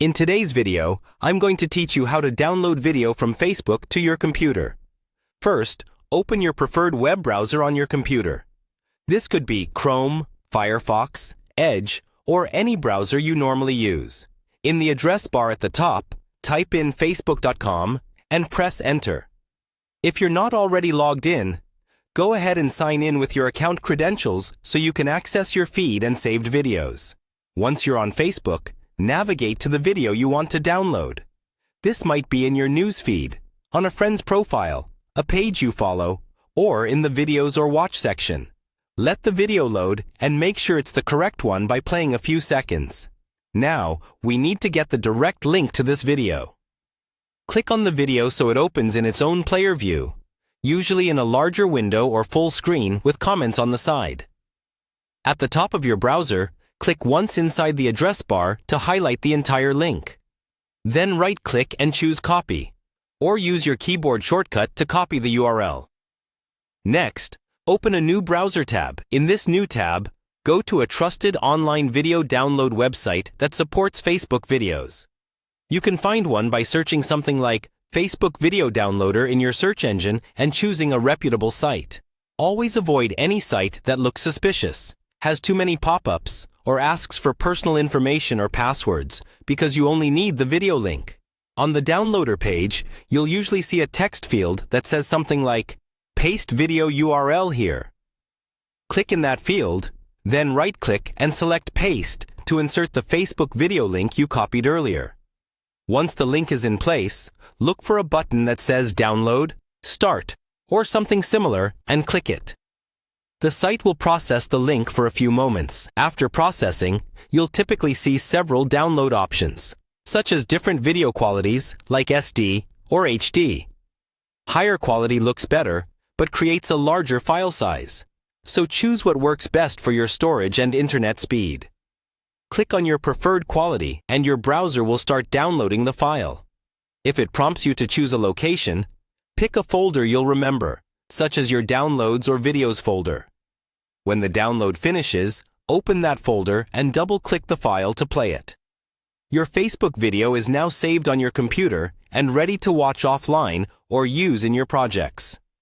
In today's video, I'm going to teach you how to download video from Facebook to your computer. First, open your preferred web browser on your computer. This could be Chrome, Firefox, Edge, or any browser you normally use. In the address bar at the top, type in facebook.com and press Enter. If you're not already logged in, go ahead and sign in with your account credentials so you can access your feed and saved videos. Once you're on Facebook, navigate to the video you want to download. This might be in your news feed, on a friend's profile, a page you follow, or in the videos or watch section. Let the video load and make sure it's the correct one by playing a few seconds. Now, we need to get the direct link to this video. Click on the video so it opens in its own player view, usually in a larger window or full screen with comments on the side. At the top of your browser, click once inside the address bar to highlight the entire link. Then right-click and choose Copy, or use your keyboard shortcut to copy the URL. Next, open a new browser tab. In this new tab, go to a trusted online video download website that supports Facebook videos. You can find one by searching something like Facebook Video Downloader in your search engine and choosing a reputable site. Always avoid any site that looks suspicious, has too many pop-ups, or asks for personal information or passwords because you only need the video link. On the downloader page, you'll usually see a text field that says something like, "Paste video URL here." Click in that field, then right-click and select Paste to insert the Facebook video link you copied earlier. Once the link is in place, look for a button that says Download, Start, or something similar and click it. The site will process the link for a few moments. After processing, you'll typically see several download options, such as different video qualities like SD or HD. Higher quality looks better, but creates a larger file size. So choose what works best for your storage and internet speed. Click on your preferred quality and your browser will start downloading the file. If it prompts you to choose a location, pick a folder you'll remember, such as your Downloads or Videos folder. When the download finishes, open that folder and double-click the file to play it. Your Facebook video is now saved on your computer and ready to watch offline or use in your projects.